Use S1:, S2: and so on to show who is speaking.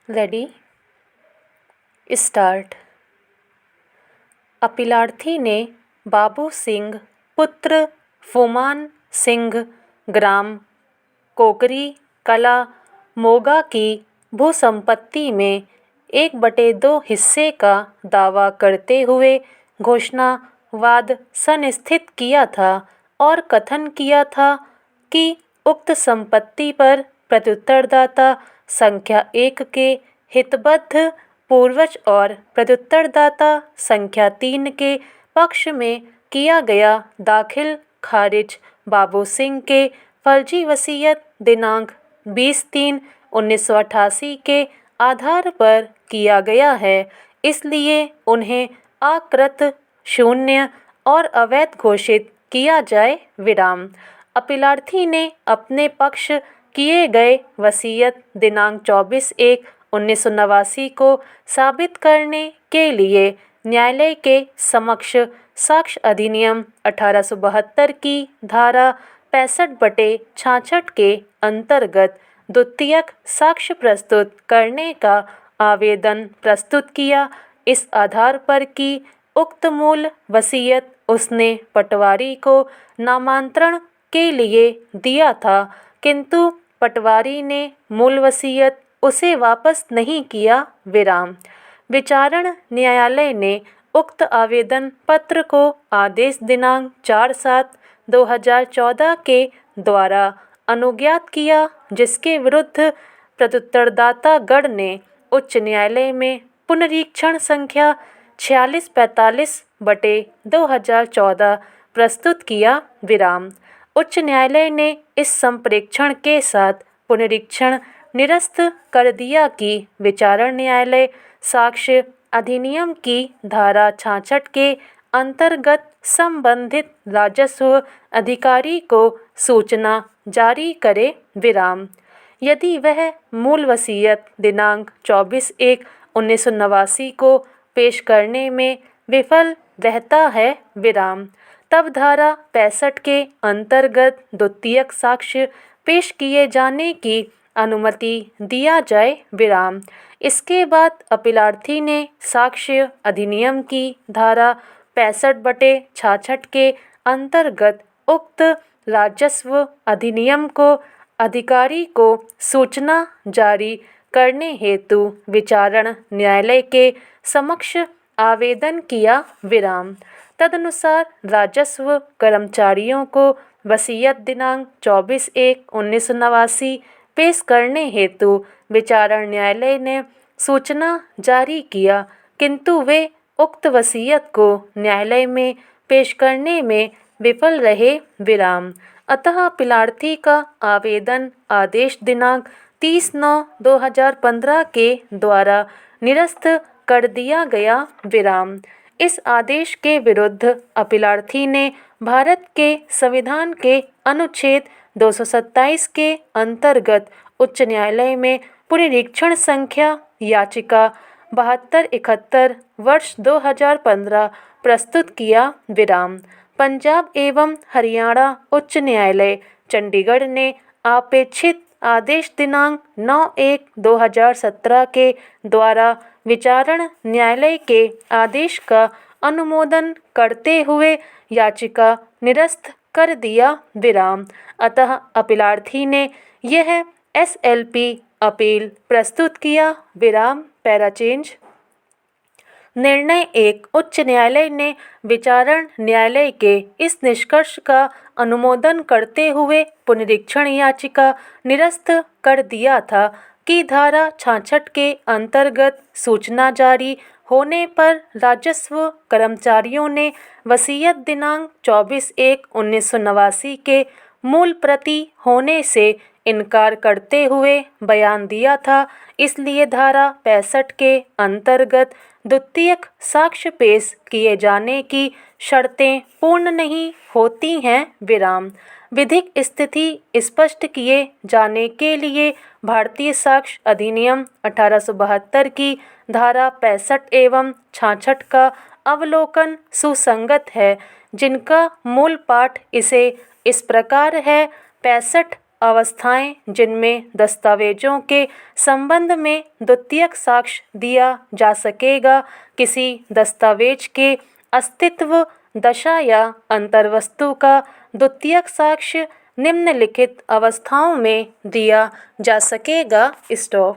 S1: Ready start. अपीलार्थी ने बाबू सिंह पुत्र फुमान सिंह ग्राम कोकरी कला मोगा की भूसंपत्ति में 1/2 हिस्से का दावा करते हुए घोषणावाद संस्थित किया था और कथन किया था कि उक्त संपत्ति पर प्रत्युत्तरदाता संख्या 1 के हितबद्ध पूर्वज और प्रत्युत्तरदाता संख्या 3 के पक्ष में किया गया दाखिल खारिज बाबू सिंह के फर्जी वसीयत दिनांक 20/3/1988 के आधार पर किया गया है, इसलिए उन्हें अकृत, शून्य और अवैध घोषित किया जाए। विराम। अपीलार्थी ने अपने पक्ष किए गए वसीयत दिनांक 24/1/1989 को साबित करने के लिए न्यायालय के समक्ष साक्ष्य अधिनियम 1872 की धारा 65/66 के अंतर्गत द्वितीयक साक्ष्य प्रस्तुत करने का आवेदन प्रस्तुत किया, इस आधार पर कि उक्त मूल वसीयत उसने पटवारी को नामांतरण के लिए दिया था, किंतु पटवारी ने मूल वसीयत उसे वापस नहीं किया। विराम। विचारण न्यायालय ने उक्त आवेदन पत्र को आदेश दिनांक 4/7/2014 के द्वारा अनुज्ञात किया, जिसके विरुद्ध प्रत्युत्तरदाता गण ने उच्च न्यायालय में पुनरीक्षण संख्या 4645/2014 प्रस्तुत किया। विराम। उच्च न्यायालय ने इस संप्रेक्षण के साथ पुनरीक्षण निरस्त कर दिया कि विचारण न्यायालय साक्ष्य अधिनियम की धारा 66 के अंतर्गत संबंधित राजस्व अधिकारी को सूचना जारी करे। विराम। यदि वह मूल वसीयत दिनांक 24/1/1989 को पेश करने में विफल रहता है। विराम। तब धारा 65 के अंतर्गत द्वितीयक साक्ष्य पेश किए जाने की अनुमति दिया जाए। विराम। इसके बाद अपीलार्थी ने साक्ष्य अधिनियम की धारा 65/66 के अंतर्गत उक्त राजस्व अधिनियम को अधिकारी को सूचना जारी करने हेतु विचारण न्यायालय के समक्ष आवेदन किया। विराम। तदनुसार राजस्व कर्मचारियों को वसीयत दिनांक 24/1/1989 पेश करने हेतु विचारण न्यायालय ने सूचना जारी किया, किंतु वे उक्त वसीयत को न्यायालय में पेश करने में विफल रहे। विराम। अतः अपीलार्थी का आवेदन आदेश दिनांक 30/9/2015 के द्वारा निरस्त कर दिया गया। विराम। इस आदेश के विरुद्ध अपीलार्थी ने भारत के संविधान के अनुच्छेद 227 के अंतर्गत उच्च न्यायालय में पुनरीक्षण संख्या याचिका 7271 वर्ष 2015 प्रस्तुत किया। विराम। पंजाब एवं हरियाणा उच्च न्यायालय चंडीगढ़ ने अपेक्षित आदेश दिनांक 9/1/2017 के द्वारा विचारण न्यायालय के आदेश का अनुमोदन करते हुए याचिका निरस्त कर दिया। विराम। अतः अपीलार्थी ने यह SLP अपील प्रस्तुत किया। विराम। पैराचेंज। निर्णय 1। उच्च न्यायालय ने विचारण न्यायालय के इस निष्कर्ष का अनुमोदन करते हुए पुनरीक्षण याचिका निरस्त कर दिया था कि धारा 66 के अंतर्गत सूचना जारी होने पर राजस्व कर्मचारियों ने वसीयत दिनांक 24/1/1989 के मूल प्रति होने से इनकार करते हुए बयान दिया था, इसलिए धारा 65 के अंतर्गत द्वितीयक साक्ष्य पेश किए जाने की शर्तें पूर्ण नहीं होती हैं। विराम। विधिक स्थिति स्पष्ट किए जाने के लिए भारतीय साक्ष्य अधिनियम 1872 की धारा 65 एवं 66 का अवलोकन सुसंगत है, जिनका मूल पाठ इस प्रकार है। 65 अवस्थाएं जिनमें दस्तावेजों के संबंध में द्वितीयक साक्ष्य दिया जा सकेगा। किसी दस्तावेज के अस्तित्व, दशा या अंतर्वस्तु का द्वितीयक साक्ष्य निम्नलिखित अवस्थाओं में दिया जा सकेगा। स्टॉप।